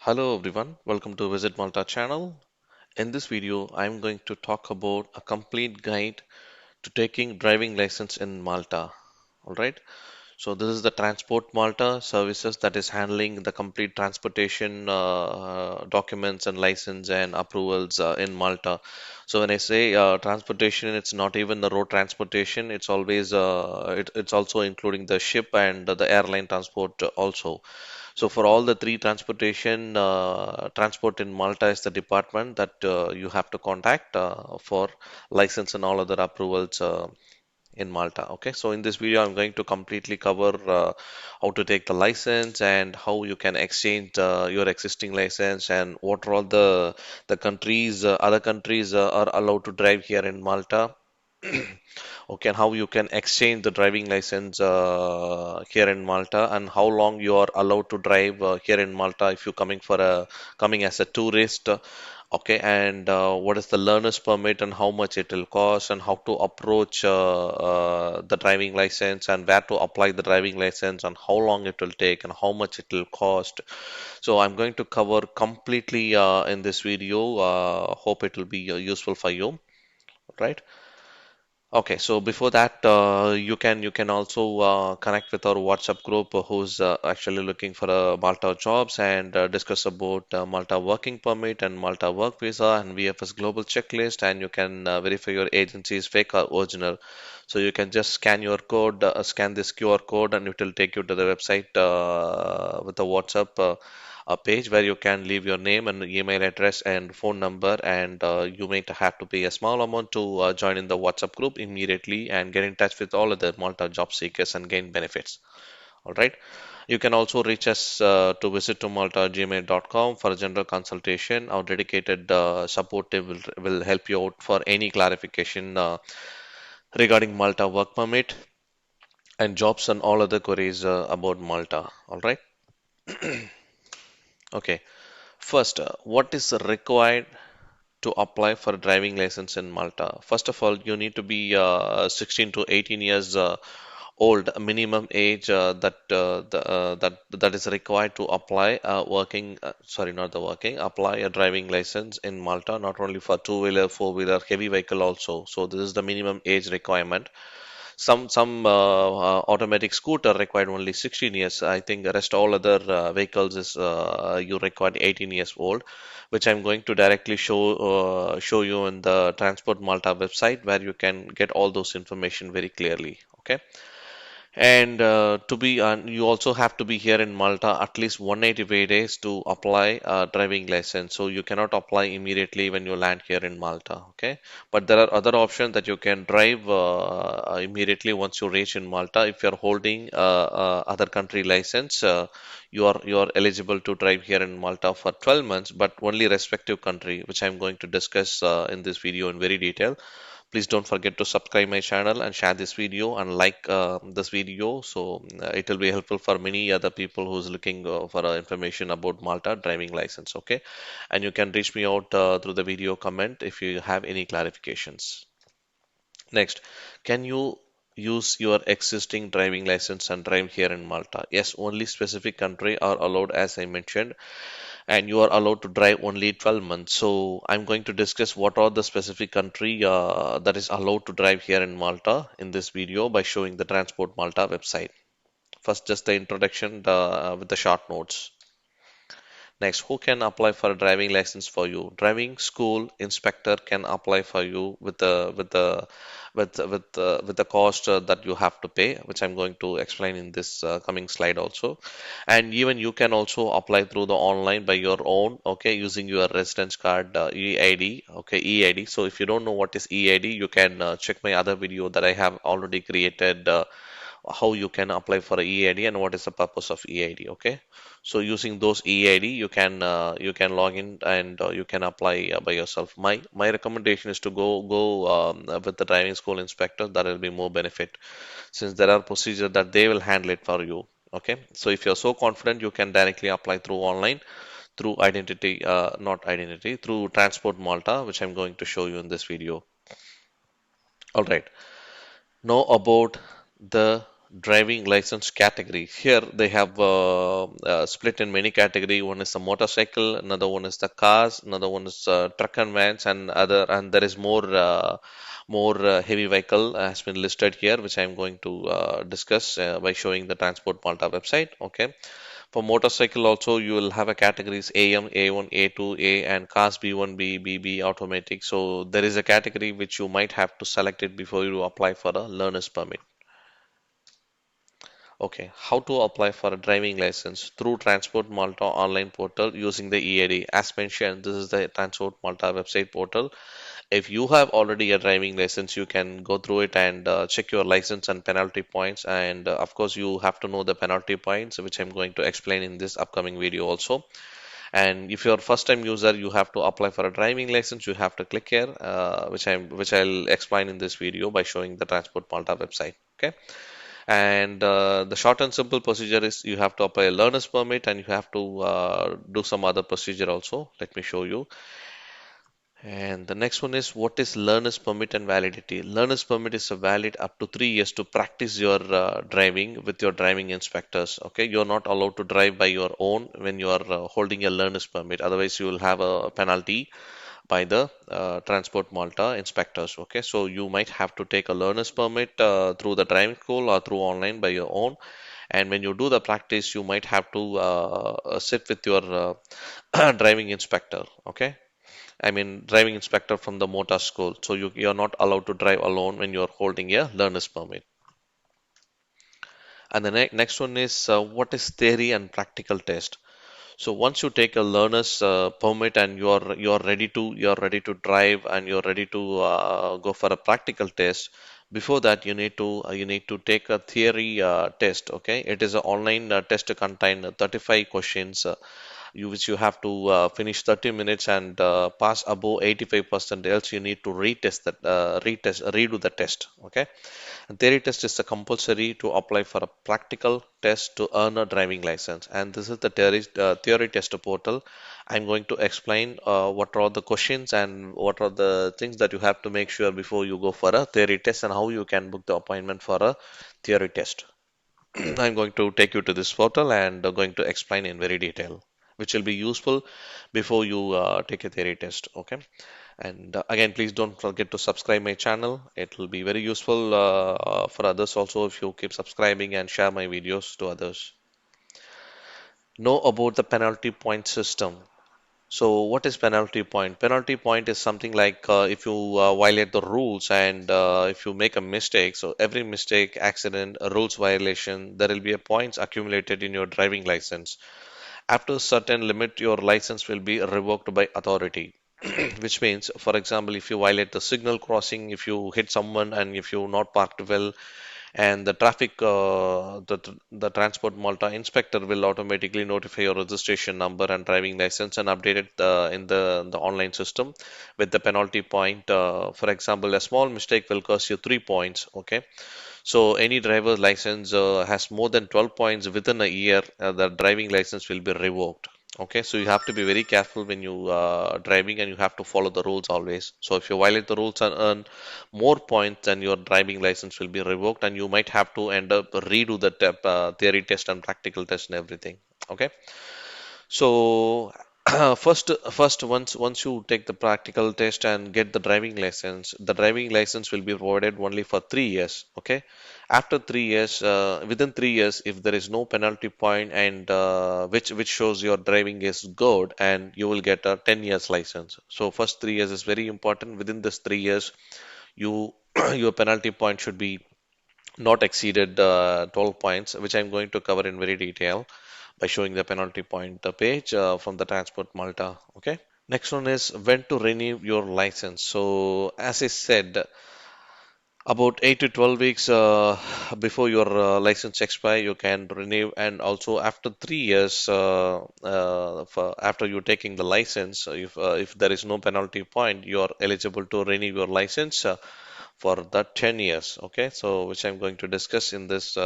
Hello everyone, welcome to Visit Malta channel. In this video, I'm going to talk about a complete guide to taking driving license in Malta. All right. So this is the Transport Malta services that is handling the complete transportation documents and license and approvals in Malta. So when I say transportation, it's not even the road transportation. It's always it's also including the ship and the airline transport also. So for all the three transportation, transport in Malta is the department that you have to contact for license and all other approvals in Malta. Okay, so in this video, I'm going to completely cover how to take the license and how you can exchange your existing license and what are all the countries, other countries are allowed to drive here in Malta. Okay, and how you can exchange the driving license here in Malta, and how long you are allowed to drive here in Malta if you're coming as a tourist. Okay, and what is the learner's permit and how much it will cost, and how to approach the driving license, and where to apply the driving license, and how long it will take, and how much it will cost. So I'm going to cover completely in this video. Hope it will be useful for you, right? Okay, so before that, you can also connect with our WhatsApp group who's actually looking for Malta jobs and discuss about Malta Working Permit and Malta Work Visa and VFS Global Checklist, and you can verify your agency is fake or original. So you can just scan this QR code, and it will take you to the website with the WhatsApp. A page where you can leave your name and email address and phone number, and you may have to pay a small amount to join in the WhatsApp group immediately and get in touch with all of the Malta job seekers and gain benefits. All right. You can also reach us to visit to malta@gmail.com for a general consultation. Our dedicated support team will help you out for any clarification regarding Malta work permit and jobs and all other queries about Malta. All right. Okay. First, what is required to apply for a driving license in Malta? First of all, you need to be 16 to 18 years old, a minimum age that is required to apply sorry, not the working, apply a driving license in Malta, not only for two-wheeler, four-wheeler, heavy vehicle also. So this is the minimum age requirement. Some automatic scooter required only 16 years. I think the rest all other vehicles is you required 18 years old, which I'm going to directly show you in the Transport Malta website where you can get all those information very clearly. Okay. And you also have to be here in Malta at least 180 days to apply a driving license. So you cannot apply immediately when you land here in Malta. Okay, but there are other options that you can drive immediately once you reach in Malta. If you're holding other country license, you are eligible to drive here in Malta for 12 months, but only respective country, which I'm going to discuss in this video in very detail. Please don't forget to subscribe my channel and share this video and like this video, so it will be helpful for many other people who's looking for information about Malta driving license. Okay, and you can reach me out through the video comment if you have any clarifications. Next, can you use your existing driving license and drive here in Malta? Yes, only specific country are allowed, as I mentioned, and you are allowed to drive only 12 months. So I'm going to discuss what are the specific country that is allowed to drive here in Malta in this video by showing the Transport Malta website. First, just the introduction with the short notes. Next, who can apply for a driving license for you? Driving school inspector can apply for you with the cost that you have to pay, which I'm going to explain in this coming slide also. And even you can also apply through the online by your own, okay, using your residence card EID, okay, EID. So if you don't know what is EID, you can check my other video that I have already created. How you can apply for a EID and what is the purpose of EID. Okay, so using those EID, you can log in and you can apply by yourself. My recommendation is to go with the driving school inspector. That will be more benefit since there are procedures that they will handle it for you. Okay, so if you're so confident, you can directly apply through online through identity, not identity, through Transport Malta, which I'm going to show you in this video. All right. Know about the driving license category. Here they have split in many category. One is the motorcycle, another one is the cars, another one is truck and vans, and there is more heavy vehicle has been listed here, which I am going to discuss by showing the Transport Malta website. Okay. For motorcycle also you will have a categories AM, A1, A2, A and cars B1, B, BB, automatic. So there is a category which you might have to select it before you apply for a learner's permit. Okay, how to apply for a driving license through Transport Malta online portal using the EAD. As mentioned, this is the Transport Malta website portal. If you have already a driving license, you can go through it and check your license and penalty points. And of course, you have to know the penalty points, which I'm going to explain in this upcoming video also. And if you're a first-time user, you have to apply for a driving license. You have to click here, which I'll explain in this video by showing the Transport Malta website. Okay. And the short and simple procedure is you have to apply a learner's permit and you have to do some other procedure also. Let me show you. And the next one is what is learner's permit and validity. Learner's permit is a valid up to 3 years to practice your driving with your driving inspectors. Okay, you're not allowed to drive by your own when you are holding a learner's permit. Otherwise, you will have a penalty by the Transport Malta inspectors. Okay, so you might have to take a learner's permit through the driving school or through online by your own. And when you do the practice, you might have to sit with your driving inspector. Okay, I mean driving inspector from the motor school. So you're not allowed to drive alone when you're holding a learner's permit. And the next one is what is theory and practical test. So once you take a learner's permit and you're ready to drive and you're ready to go for a practical test, before that you need to take a theory test. Okay, it is an online test to contain 35 questions. Which you have to finish 30 minutes and pass above 85%, else you need to redo the test. Okay, and theory test is a compulsory to apply for a practical test to earn a driving license, and this is the theory test portal. I'm going to explain what are the questions and what are the things that you have to make sure before you go for a theory test and how you can book the appointment for a theory test. I'm going to take you to this portal and going to explain in very detail, which will be useful before you take a theory test. Okay. And again, please don't forget to subscribe my channel. It will be very useful for others also if you keep subscribing and share my videos to others. Know about the penalty point system. So what is penalty point? Penalty point is something like if you violate the rules and if you make a mistake. So every mistake, accident, a rules violation, there will be a points accumulated in your driving license. After a certain limit, your license will be revoked by authority. Which means, for example, if you violate the signal crossing, if you hit someone, and if you not parked well, and the the Transport Malta inspector will automatically notify your registration number and driving license and update it in the online system with the penalty point. For example, a small mistake will cost you 3 points. Okay, so any driver's license has more than 12 points within a year, the driving license will be revoked. Okay, so you have to be very careful when you driving and you have to follow the rules always. So if you violate the rules and earn more points, then your driving license will be revoked and you might have to end up redo the theory test and practical test and everything. Okay. So once you take the practical test and get the driving license will be provided only for 3 years. Okay, after 3 years, within 3 years, if there is no penalty point and which shows your driving is good, and you will get a 10 years license. So first 3 years is very important. Within this 3 years, you your penalty point should be not exceeded 12 points, which I'm going to cover in very detail by showing the penalty point page from the Transport Malta. Okay. Next one is when to renew your license. So as I said, about 8 to 12 weeks before your license expire, you can renew, and also after 3 years, after you taking the license, if there is no penalty point, you are eligible to renew your license for that 10 years. Okay, so which I'm going to discuss in this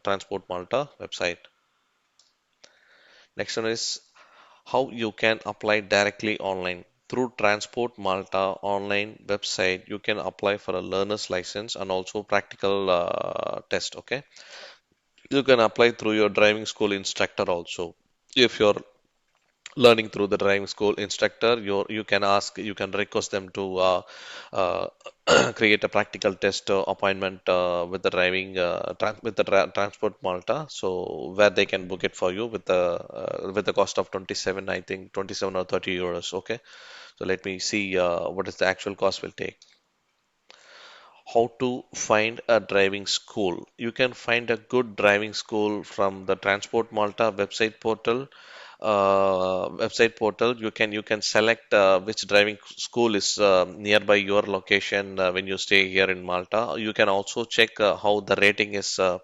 Transport Malta website. Next one is how you can apply directly online. Through Transport Malta online website, you can apply for a learner's license and also practical test. Okay, You can apply through your driving school instructor also. If you're learning through the driving school instructor, you can ask, you can request them to uh, create a practical test appointment with the driving with the transport Malta, so where they can book it for you with the cost of 27, I think 27 or 30 euros. Okay, so let me see what is the actual cost will take. How to find a driving school? You can find a good driving school from the Transport Malta website portal. You can select which driving school is nearby your location when you stay here in Malta. You can also check how the rating is for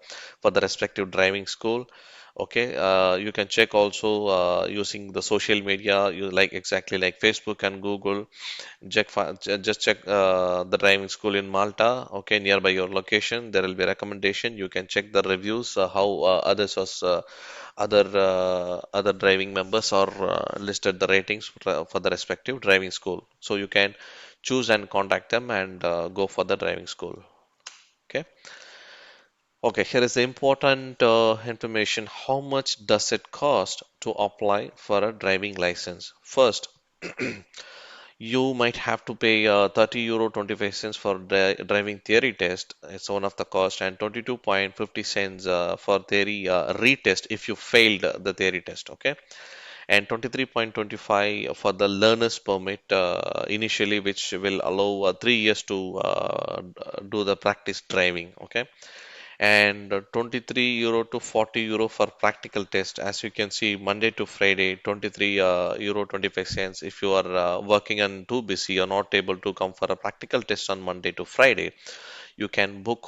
the respective driving school. Okay, you can check also using the social media, you like exactly like Facebook and Google. Just check the driving school in Malta, okay, nearby your location. There will be a recommendation. You can check the reviews, how other driving members are listed the ratings for the respective driving school. So you can choose and contact them and go for the driving school. Okay. Okay, here is the important information. How much does it cost to apply for a driving license? First, you might have to pay 30 euro 25 cents for driving theory test. It's one of the cost, and 22.50 cents for theory retest if you failed the theory test. Okay, and 23.25 for the learner's permit initially, which will allow 3 years to do the practice driving. Okay, and 23 euro to 40 euro for practical test. As you can see, Monday to Friday, 23 euro 25 cents. If you are working and too busy, you're not able to come for a practical test on Monday to Friday, you can book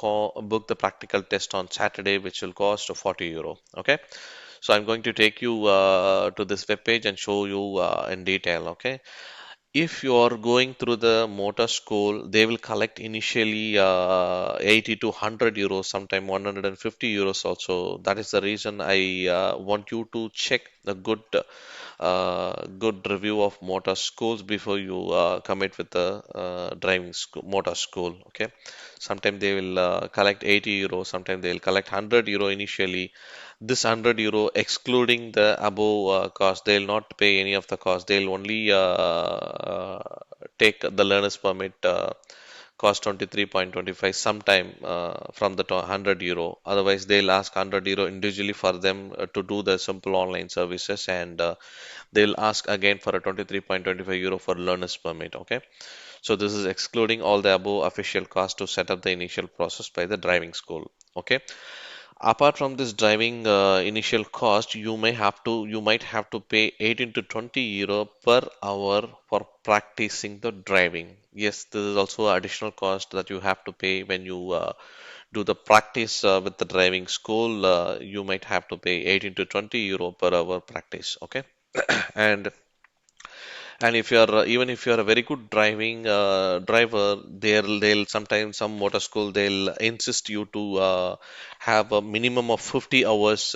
the practical test on Saturday, which will cost 40 euro. Okay, so I'm going to take you to this web page and show you in detail. Okay, if you are going through the motor school, they will collect initially 80 to 100 euros, sometime 150 euros also. That is the reason I want you to check the good review of motor schools before you commit with the driving school, motor school. Okay, sometimes they will collect 80 euros, sometimes they will collect 100 euro initially. This 100 euro excluding the above cost, they'll not pay any of the cost. They'll only take the learner's permit cost 23.25 sometime from the 100 euro. Otherwise, they'll ask 100 euro individually for them to do the simple online services, and they'll ask again for a 23.25 euro for learner's permit. Okay, so this is excluding all the above official cost to set up the initial process by the driving school. Okay, apart from this driving initial cost, you might have to pay 18 to 20 euro per hour for practicing the driving. Yes, this is also additional cost that you have to pay when you do the practice with the driving school. You might have to pay 18 to 20 euro per hour practice. Okay, and if you're even if you're a very good driving driver, they'll sometimes some motor school they'll insist you to have a minimum of 50 hours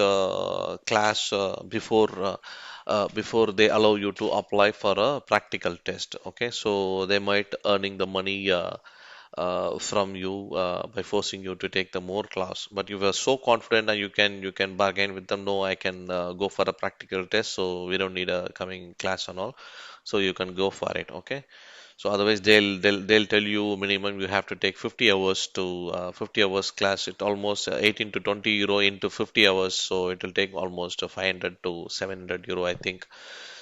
class before they allow you to apply for a practical test. Okay, so they might earning the money from you by forcing you to take the more class. But you were so confident and you can bargain with them. No, I can go for a practical test, so we don't need a coming class and all. So you can go for it. Okay. So otherwise they'll tell you minimum you have to take 50 hours to 50 hours class. It almost 18 to 20 euro into 50 hours. So it will take almost 500 to 700 euro, I think.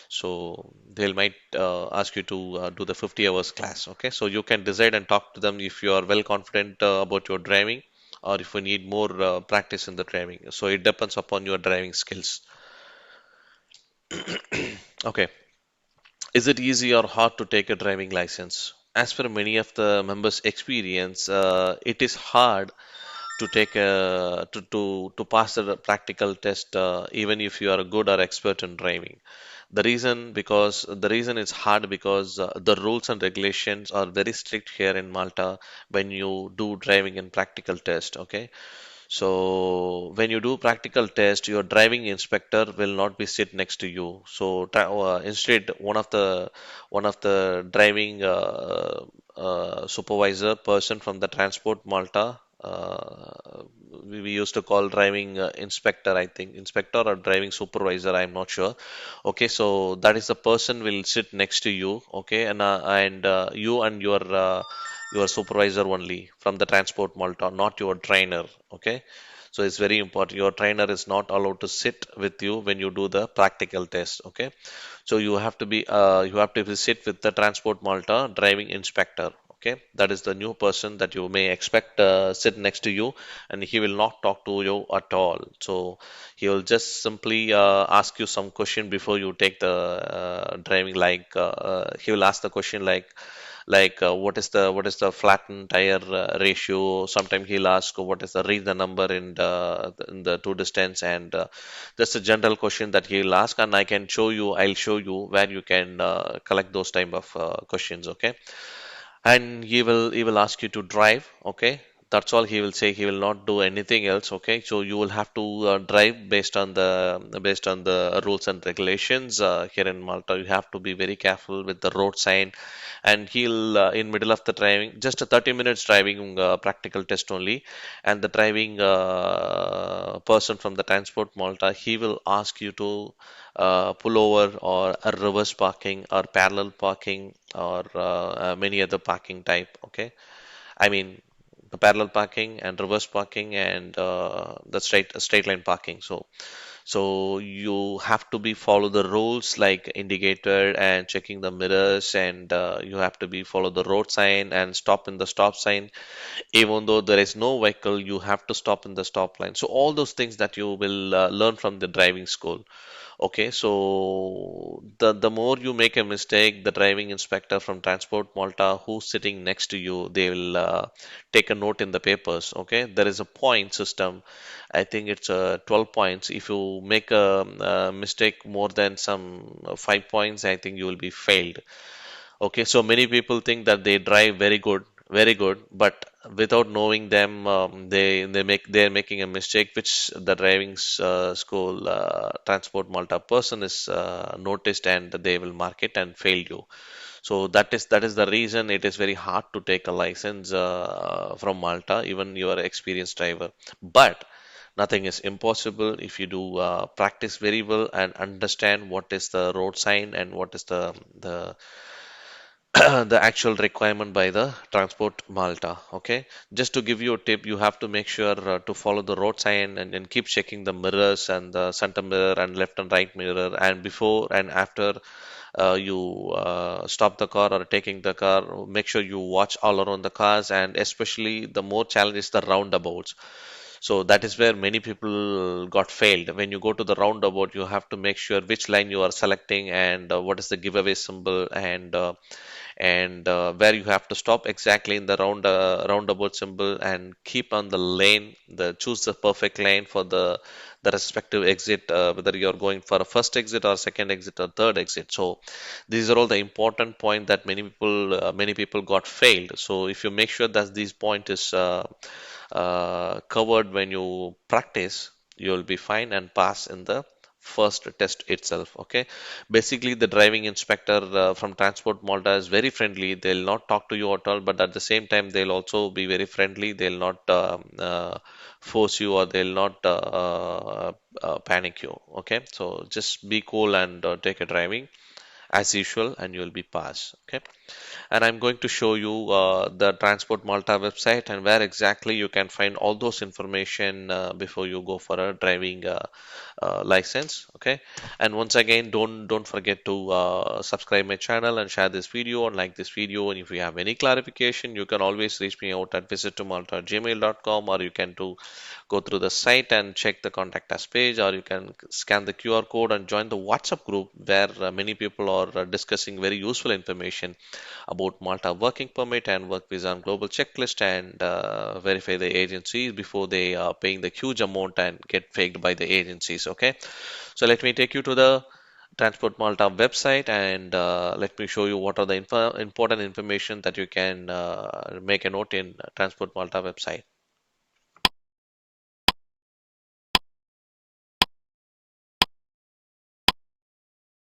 So they'll might ask you to do the 50 hours class. Okay, so you can decide and talk to them if you are well confident about your driving, or if you need more practice in the driving. So it depends upon your driving skills. Okay, is it easy or hard to take a driving license? As per many of the members' experience, it is hard to take a to pass the practical test, even if you are a good or expert in driving. The reason it's hard because the rules and regulations are very strict here in Malta when you do driving and practical test. Okay, so when you do practical test, your driving inspector will not be sit next to you. So instead, one of the driving supervisor person from the Transport Malta. we used to call driving inspector, I think, inspector or driving supervisor, I'm not sure. Okay, so that is the person will sit next to you, okay, and you and your supervisor only from the Transport Malta, not your trainer, okay. So it's very important. Your trainer is not allowed to sit with you when you do the practical test, okay. So you have to sit with the Transport Malta driving inspector. Okay, that is the new person that you may expect sit next to you, and he will not talk to you at all. So he will just simply ask you some question before you take the driving. He will ask the question what is the flattened tire ratio. Sometimes he'll ask what is the read the number in the two distance, and that's a general question that he'll ask, and I'll show you where you can collect those type of questions, okay. And he will ask you to drive, okay. That's all he will say. He will not do anything else, okay. So you will have to drive based on the rules and regulations here in Malta. You have to be very careful with the road sign, and he'll in middle of the driving, just a 30 minutes driving practical test only, and the driving person from the Transport Malta, he will ask you to pull over or a reverse parking or parallel parking or many other parking type, okay. I mean the parallel parking and reverse parking and the straight line parking. So you have to be follow the rules like indicator and checking the mirrors, and you have to be follow the road sign and stop in the stop sign. Even though there is no vehicle, you have to stop in the stop line. So all those things that you will learn from the driving school. Okay, so the more you make a mistake, the driving inspector from Transport Malta who's sitting next to you, they will take a note in the papers. Okay, there is a point system. I think it's 12 points. If you make a mistake more than some 5 points, I think you will be failed. Okay, so many people think that they drive very good, but without knowing them, they're making a mistake, which the driving school Transport Malta person is noticed, and they will mark it and fail you. So that is the reason it is very hard to take a license from Malta, even you are an experienced driver. But nothing is impossible if you do practice very well and understand what is the road sign and what is the the actual requirement by the Transport Malta. Okay, just to give you a tip, you have to make sure to follow the road sign and keep checking the mirrors and the center mirror and left and right mirror, and before and after you stop the car or taking the car, make sure you watch all around the cars, and especially the more challenge is the roundabouts. So that is where many people got failed. When you go to the roundabout, you have to make sure which line you are selecting, and what is the giveaway symbol, and where you have to stop exactly in the roundabout symbol, and keep on the lane, the choose the perfect lane for the respective exit, whether you're going for a first exit or second exit or third exit. So these are all the important point that many people got failed. So if you make sure that these point is covered when you practice, you'll be fine and pass in the first test itself. Okay, basically the driving inspector from Transport Malta is very friendly. They'll not talk to you at all, but at the same time they'll also be very friendly. They'll not force you, or they'll not panic you. Okay, so just be cool and take a driving as usual, and you'll be passed. Okay, and I'm going to show you the Transport Malta website and where exactly you can find all those information before you go for a driving license. Okay, and once again, don't forget to subscribe my channel and share this video and like this video. And if you have any clarification, you can always reach me out at visittomalta@gmail.com, or you can go through the site and check the contact us page, or you can scan the QR code and join the WhatsApp group where many people are discussing very useful information about Malta Working Permit and Work Visa and Global Checklist, and verify the agencies before they are paying the huge amount and get faked by the agencies. Okay, so let me take you to the Transport Malta website, and let me show you what are the important information that you can make a note in Transport Malta website.